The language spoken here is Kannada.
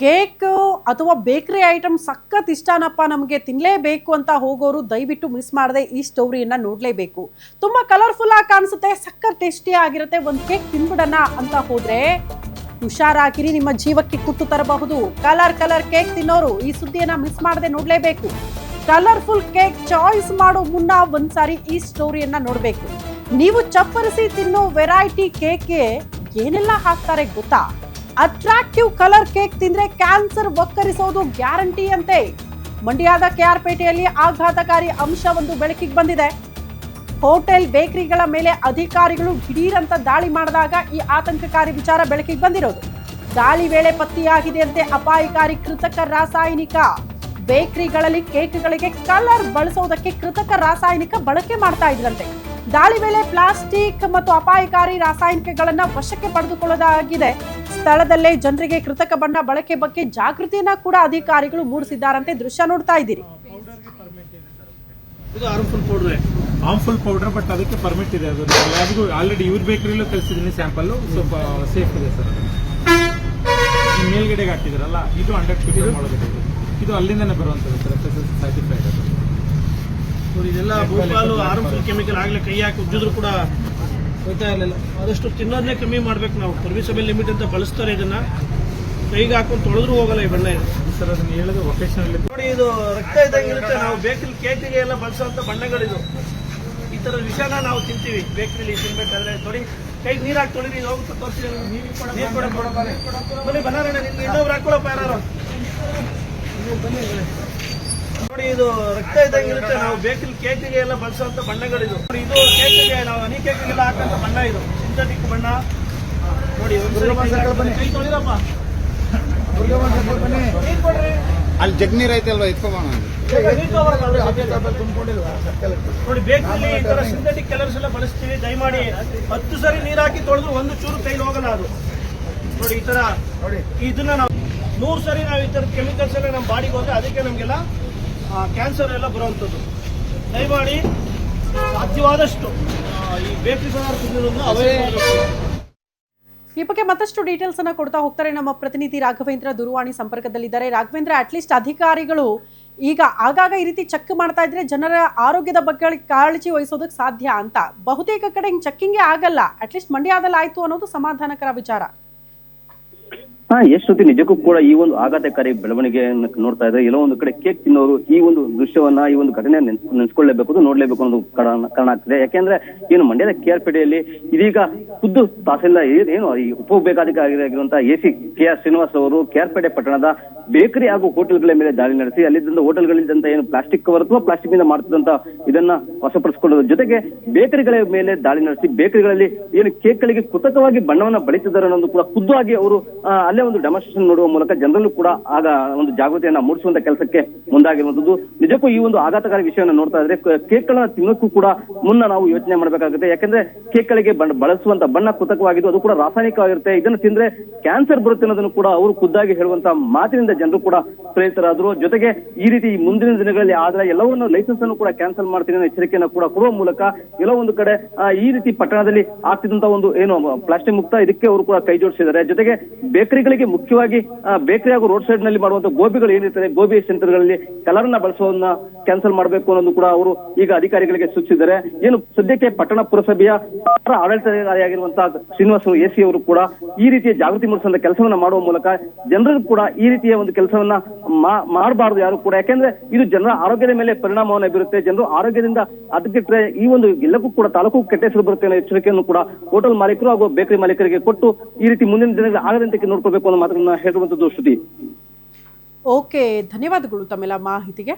ಕೇಕ್ ಅಥವಾ ಬೇಕರಿ ಐಟಮ್ ಸಖತ್ ಇಷ್ಟನಪ್ಪ ನಮಗೆ ತಿನ್ನಲೇಬೇಕು ಅಂತ ಹೋಗೋರು ದಯವಿಟ್ಟು ಮಿಸ್ ಮಾಡದೆ ಈ ಸ್ಟೋರಿಯನ್ನು ನೋಡಲೇಬೇಕು. ತುಂಬ ಕಲರ್ಫುಲ್ ಆಗಿ ಕಾಣಿಸುತ್ತೆ, ಸಖತ್ ಟೇಸ್ಟಿ ಆಗಿರುತ್ತೆ. ಒಂದು ಕೇಕ್ ತಿನ್ಬಿಡೋಣ ಅಂತ ಹೋದರೆ ಹುಷಾರಾಗಿರಿ, ನಿಮ್ಮ ಜೀವಕ್ಕೆ ಕುತ್ತು ತರಬಹುದು. ಕಲರ್ ಕೇಕ್ ತಿನ್ನೋರು ಈ ಸುದ್ದಿಯನ್ನು ಮಿಸ್ ಮಾಡದೆ ನೋಡಲೇಬೇಕು. ಕಲರ್ಫುಲ್ ಕೇಕ್ ಚಾಯ್ಸ್ ಮಾಡೋ ಮುನ್ನ ಒಂದ್ಸಾರಿ ಈ ಸ್ಟೋರಿಯನ್ನು ನೋಡಬೇಕು. ನೀವು ಚಪ್ಪರಿಸಿ ತಿನ್ನೋ ವೆರೈಟಿ ಕೇಕ್ಗೆ ಏನೆಲ್ಲ ಹಾಕ್ತಾರೆ ಗೊತ್ತಾ? ಅಟ್ರಾಕ್ಟಿವ್ ಕಲರ್ ಕೇಕ್ ತಿಂದ್ರೆ ಕ್ಯಾನ್ಸರ್ ಒಕ್ಕರಿಸೋದು ಗ್ಯಾರಂಟಿ ಅಂತೆ. ಮಂಡ್ಯದ ಕೆಆರ್ಪೇಟೆಯಲ್ಲಿ ಆಘಾತಕಾರಿ ಅಂಶವೊಂದು ಬೆಳಕಿಗೆ ಬಂದಿದೆ. ಹೋಟೆಲ್ ಬೇಕರಿಗಳ ಮೇಲೆ ಅಧಿಕಾರಿಗಳು ದಿಢೀರಂತ ದಾಳಿ ಮಾಡಿದಾಗ ಈ ಆತಂಕಕಾರಿ ವಿಚಾರ ಬೆಳಕಿಗೆ ಬಂದಿರೋದು. ದಾಳಿ ವೇಳೆ ಪತ್ತೆಯಾಗಿದೆಯಂತೆ ಅಪಾಯಕಾರಿ ಕೃತಕ ರಾಸಾಯನಿಕ. ಬೇಕರಿಗಳಲ್ಲಿ ಕೇಕ್ಗಳಿಗೆ ಕಲರ್ ಬಳಸೋದಕ್ಕೆ ಕೃತಕ ರಾಸಾಯನಿಕ ಬಳಕೆ ಮಾಡ್ತಾ ಇದ್ರಂತೆ. ದಾಳಿ ವೇಳೆ ಪ್ಲಾಸ್ಟಿಕ್ ಮತ್ತು ಅಪಾಯಕಾರಿ ರಾಸಾಯನಿಕಗಳನ್ನ ವಶಕ್ಕೆ ಪಡೆದುಕೊಳ್ಳಲಾಗಿದೆ. ಸ್ಥಳದಲ್ಲೇ ಜನರಿಗೆ ಕೃತಕ ಬಣ್ಣ ಬಳಕೆ ಬಗ್ಗೆ ಜಾಗೃತಿಯನ್ನ ಕೂಡ ಅಧಿಕಾರಿಗಳು ಮೂಡಿಸಿದ್ದಾರಂತೆ. ದೃಶ್ಯ ನೋಡ್ತಾ ಇದ್ದೀರಿ. ಇದು ಹಾರ್ಮ್ಫುಲ್ ಪೌಡರ್ ಬಟ್ ಅದಕ್ಕೆ ಪರ್ಮಿಟ್ ಇದೆ. ಅದು ಲ್ಯಾಬ್ಗೂ ಆಲ್ರೆಡಿ ಇವ್ರ ಬೇಕರಿಯಲ್ಲೂ ಕಳಿಸಿದ್ದೀನಿ ಸ್ಯಾಂಪಲ್. ಸ್ವಲ್ಪ ಸೇಫ್ ಇದೆ ಸರ್. ಮೇಲ್ಗಡೆಗೆ ಹಾಕಿದಾರಲ್ಲ, ಇದು 100% ಒಳಗಡೆ ಇದೆ. ಇದು ಅಲ್ಲಿಂದನೇ ಬರುವಂಥದ್ದು ಸರ್, FSS ಸರ್ಟಿಫೈಡ್. ಇದೆಲ್ಲ ಬಹುಪಾಲು ಹಾರ್ಮ್ಫುಲ್ ಕೆಮಿಕಲ್ ಆಗಲೇ ಕೈ ಹಾಕಿ ಉಜ್ಜಿದ್ರು ಕೂಡ ಗೊತ್ತಾ ಇರಲಿಲ್ಲ. ಆದಷ್ಟು ತಿನ್ನೋದನ್ನೇ ಕಮ್ಮಿ ಮಾಡ್ಬೇಕು. ನಾವು ಪರ್ಮಿಸಬಲ್ ಲಿಮಿಟ್ ಅಂತ ಬಳಸ್ತಾರೆ. ಇದನ್ನ ಕೈಗೆ ಹಾಕೊಂಡು ತೊಳೆದ್ರೂ ಹೋಗಲ್ಲ ಈ ಬಣ್ಣ. ಇದು ಸರ್ ಅದನ್ನ ಹೇಳೋದು ವೊಕೇಶನಲ್. ನೋಡಿ, ಇದು ರಕ್ತ ಇದ್ದಂಗೆ ಇರುತ್ತೆ. ನಾವು ಬೇಕರಿ ಕೇಕಿಗೆ ಎಲ್ಲ ಬಳಸೋಂಥ ಬಣ್ಣಗಳಿದು. ಈ ಥರದ ವಿಷಯನ ನಾವು ತಿಂತೀವಿ ಬೇಕರಿಲಿ ತಿನ್ಬೇಕಾದ್ರೆ. ನೋಡಿ, ಕೈಗೆ ನೀರು ಹಾಕಿ ತೊಳಿರಿ, ಹೋಗುತ್ತೆ ತೋರಿಸಿ. ನೀರು ಬನ್ನಿ ಬನ್ನಾರಣ್ಣ, ನಿಮ್ಗೆ ಇನ್ನೊಬ್ರು ಹಾಕೊಳ್ಳಪ್ಪ ಯಾರು. ಬನ್ನಿ. ನೋಡಿ, ಇದು ರಕ್ತ ಇದ್ದಂಗೆ ಇರುತ್ತೆ. ನಾವು ಬೇಕರಿ ಕೇಕಿಗೆ ಎಲ್ಲ ಬಳಸೋಂಥ ಬಣ್ಣಗಳಿದು. ನೋಡಿ, ಇದು ಕೇಕಿಗೆ ನಾವು ಹನಿ ಕೇಕಿಗೆಲ್ಲ ಹಾಕೋಂಥ ಬಣ್ಣ. ಇದು ಸಿಂಥೆಟಿಕ್ ಬಣ್ಣ. ನೋಡಿ, ಕೈ ತೊಳಿರಪ್ಪ. ಅಲ್ಲಿ ಜಗ್ನೀರ್ ಐತಲ್ವಾ, ಎತ್ಕೊಂಬೋಣ. ನೋಡಿ, ಬೇಕರಿಲಿ ಈ ತರ ಸಿಂಥೆಟಿಕ್ ಕಲರ್ಸ್ ಎಲ್ಲ ಬಳಸ್ತೀವಿ. ದಯಮಾಡಿ 10 ಸರಿ ನೀರು ಹಾಕಿ ತೊಳೆದ್ರು ಒಂದು ಚೂರು ಕೈಲಿ ಹೋಗಲ್ಲ ಅದು. ನೋಡಿ, ಈ ತರ ಇದನ್ನ ನಾವು 100 ಸರಿ ನಾವು ಈ ತರದ ಕೆಮಿಕಲ್ಸ್ ಎಲ್ಲ ನಮ್ಮ ಬಾಡಿಗೆ ಹೋದ್ರೆ ಅದಕ್ಕೆ ನಮಗೆಲ್ಲ ಕ್ಯಾನ್ಸರ್ ಎಲ್ಲ ಬರುವಂಥದ್ದು. ದಯಮಾಡಿ ಸಾಧ್ಯವಾದಷ್ಟು ಈ ಬೇಕರಿ ಪದಾರ್ಥಗಳನ್ನು ಅವಾಯ್ಡ್ ಮಾಡಬೇಕು. ಈ ಬಗ್ಗೆ ಮತ್ತಷ್ಟು ಡೀಟೇಲ್ಸ್ ಅನ್ನ ಕೊಡ್ತಾ ಹೋಗ್ತಾರೆ ನಮ್ಮ ಪ್ರತಿನಿಧಿ ರಾಘವೇಂದ್ರ. ದೂರವಾಣಿ ಸಂಪರ್ಕದಲ್ಲಿದ್ದಾರೆ. ರಾಘವೇಂದ್ರ, ಅಟ್ಲೀಸ್ಟ್ ಅಧಿಕಾರಿಗಳು ಈಗ ಆಗಾಗ ಈ ರೀತಿ ಚೆಕ್ ಮಾಡ್ತಾ ಇದ್ರೆ ಜನರ ಆರೋಗ್ಯದ ಬಗ್ಗೆ ಕಾಳಜಿ ವಹಿಸೋದಕ್ಕೆ ಸಾಧ್ಯ ಅಂತ. ಬಹುತೇಕ ಕಡೆ ಹಿಂಗ್ ಚೆಕ್ಕಿಂಗೇ ಆಗಲ್ಲ. ಅಟ್ಲೀಸ್ಟ್ ಮಂಡ್ಯದಲ್ಲಿ ಆಯ್ತು ಅನ್ನೋದು ಸಮಾಧಾನಕರ ವಿಚಾರ. ಎಷ್ಟೊತ್ತಿ ನಿಜಕ್ಕೂ ಕೂಡ ಈ ಒಂದು ಆಘಾತಕಾರಿ ಬೆಳವಣಿಗೆಯನ್ನು ನೋಡ್ತಾ ಇದ್ದಾರೆ. ಎಲ್ಲೋ ಒಂದು ಕಡೆ ಕೇಕ್ ತಿನ್ನೋರು ಈ ಒಂದು ದೃಶ್ಯವನ್ನ, ಈ ಒಂದು ಘಟನೆ ನೆನೆಸ್ಕೊಳ್ಳೇಬೇಕು, ನೋಡ್ಲೇಬೇಕು ಅನ್ನೋದು ಕಾರಣ ಆಗ್ತದೆ. ಯಾಕೆಂದ್ರೆ ಏನು ಮಂಡ್ಯದ ಕೆಆರ್ಪೇಟೆಯಲ್ಲಿ ಇದೀಗ ಖುದ್ದು ತಹಸೀಲ್ದಾರ್ ಏನು ಈ ಉಪವಿಭಾಗಾಧಿಕಾರಿಯಾಗಿರುವಂತಹ AC KR ಶ್ರೀನಿವಾಸ್ ಅವರು ಕೆಆರ್ಪೇಟೆ ಪಟ್ಟಣದ ಬೇಕರಿ ಹಾಗೂ ಹೋಟೆಲ್ಗಳ ಮೇಲೆ ದಾಳಿ ನಡೆಸಿ ಅಲ್ಲಿದ್ದಂತ ಹೋಟೆಲ್ಗಳಿದ್ದಂತ ಏನು ಪ್ಲಾಸ್ಟಿಕ್ ಕವರ್ ಅಥವಾ ಪ್ಲಾಸ್ಟಿಕ್ ನಿಂದ ಮಾಡ್ತಿದ್ದಂತ ಇದನ್ನ ವಶಪಡಿಸಿಕೊಳ್ಳೋದ್ರ ಜೊತೆಗೆ ಬೇಕರಿಗಳ ಮೇಲೆ ದಾಳಿ ನಡೆಸಿ ಬೇಕರಿಗಳಲ್ಲಿ ಏನು ಕೇಕ್ಗಳಿಗೆ ಕೃತಕವಾಗಿ ಬಣ್ಣವನ್ನ ಬಳಸಿದ್ದಾರೆ ಅನ್ನೋದು ಕೂಡ ಖುದ್ದಾಗಿ ಅವರು ಅಲ್ಲೇ ಒಂದು ಡೆಮಾನ್ಸ್ಟ್ರೇಷನ್ ನೋಡುವ ಮೂಲಕ ಜನರಲ್ಲೂ ಕೂಡ ಆಗ ಒಂದು ಜಾಗೃತಿಯನ್ನ ಮೂಡಿಸುವಂತ ಕೆಲಸಕ್ಕೆ ಮುಂದಾಗಿರುವಂತದ್ದು. ನಿಜಕ್ಕೂ ಈ ಒಂದು ಆಘಾತಕಾರಿ ವಿಷಯವನ್ನು ನೋಡ್ತಾ ಇದ್ರೆ ಕೇಕ್ಗಳನ್ನ ತಿನ್ನೋಕ್ಕೂ ಕೂಡ ಮುನ್ನ ನಾವು ಯೋಚನೆ ಮಾಡಬೇಕಾಗುತ್ತೆ. ಯಾಕಂದ್ರೆ ಕೇಕ್ಗಳಿಗೆ ಬಳಸುವಂತ ಬಣ್ಣ ಕೃತಕವಾಗಿದ್ದು ಅದು ಕೂಡ ರಾಸಾಯನಿಕವಾಗಿರುತ್ತೆ. ಇದನ್ನು ತಿಂದ್ರೆ ಕ್ಯಾನ್ಸರ್ ಬರುತ್ತೆ ಅನ್ನೋದನ್ನು ಕೂಡ ಅವರು ಖುದ್ದಾಗಿ ಹೇಳುವಂತ ಮಾತಿನಿಂದ ಜನರು ಕೂಡ ಪ್ರೇರಿತರಾದ್ರು. ಜೊತೆಗೆ ಈ ರೀತಿ ಮುಂದಿನ ದಿನಗಳಲ್ಲಿ ಆದ್ರೆ ಎಲ್ಲವನ್ನೂ ಲೈಸೆನ್ಸ್ ಅನ್ನು ಕೂಡ ಕ್ಯಾನ್ಸಲ್ ಮಾಡ್ತೀನಿ ಅನ್ನೋ ಎಚ್ಚರಿಕೆಯನ್ನು ಕೂಡ ಕೊಡುವ ಮೂಲಕ ಎಲ್ಲೋ ಒಂದು ಕಡೆ ಈ ರೀತಿ ಪಟ್ಟಣದಲ್ಲಿ ಆಗ್ತಿದ್ದಂತ ಒಂದು ಏನು ಪ್ಲಾಸ್ಟಿಕ್ ಮುಕ್ತ ಇದಕ್ಕೆ ಅವರು ಕೂಡ ಕೈ ಜೋಡಿಸಿದ್ದಾರೆ. ಜೊತೆಗೆ ಬೇಕರಿಗಳಿಗೆ ಮುಖ್ಯವಾಗಿ ಬೇಕರಿ ಹಾಗೂ ರೋಡ್ ಸೈಡ್ ನಲ್ಲಿ ಮಾಡುವಂತ ಗೋಬಿಗಳು ಏನಿರ್ತದೆ, ಗೋಬಿ ಸೆಂಟರ್ಗಳಲ್ಲಿ ಕಲರ್ ನ ಬಳಸೋದನ್ನ ಕ್ಯಾನ್ಸಲ್ ಮಾಡಬೇಕು ಅನ್ನೋದು ಕೂಡ ಅವರು ಈಗ ಅಧಿಕಾರಿಗಳಿಗೆ ಸೂಚಿಸಿದ್ದಾರೆ. ಏನು ಸದ್ಯಕ್ಕೆ ಪಟ್ಟಣ ಪುರಸಭೆಯ ಆಡಳಿತಾಧಿಕಾರಿಯಾಗಿರುವಂತಹ ಶ್ರೀನಿವಾಸ್ AC ಅವರು ಕೂಡ ಈ ರೀತಿಯ ಜಾಗೃತಿ ಮೂಡಿಸುವಂತ ಕೆಲಸವನ್ನ ಮಾಡುವ ಮೂಲಕ ಜನರು ಕೂಡ ಈ ರೀತಿಯ ಒಂದು ಕೆಲಸವನ್ನ ಮಾಡಬಾರದು ಯಾರು ಕೂಡ. ಯಾಕೆಂದ್ರೆ ಇದು ಜನರ ಆರೋಗ್ಯದ ಮೇಲೆ ಪರಿಣಾಮವನ್ನು ಬೀರುತ್ತೆ. ಜನರು ಆರೋಗ್ಯದಿಂದ ಅದಕ್ಕೆ ಈ ಒಂದು ಎಲ್ಲಕ್ಕೂ ಕೂಡ ತಾಲೂಕು ಕೆಟ್ಟ ಹೆಸರು ಬರುತ್ತೆ ಅನ್ನೋ ಎಚ್ಚರಿಕೆಯನ್ನು ಕೂಡ ಹೋಟೆಲ್ ಮಾಲೀಕರು ಹಾಗೂ ಬೇಕರಿ ಮಾಲೀಕರಿಗೆ ಕೊಟ್ಟು ಈ ರೀತಿ ಮುಂದಿನ ದಿನಗಳಲ್ಲಿ ಆಗದಂತೆ ನೋಡ್ಕೋಬೇಕು ಅನ್ನೋ ಮಾತನ್ನ ಹೇಳುವಂತದ್ದು. ಶ್ರುತಿ, ಓಕೆ, ಧನ್ಯವಾದಗಳು ತಮ್ಮೆಲ್ಲ ಮಾಹಿತಿಗೆ.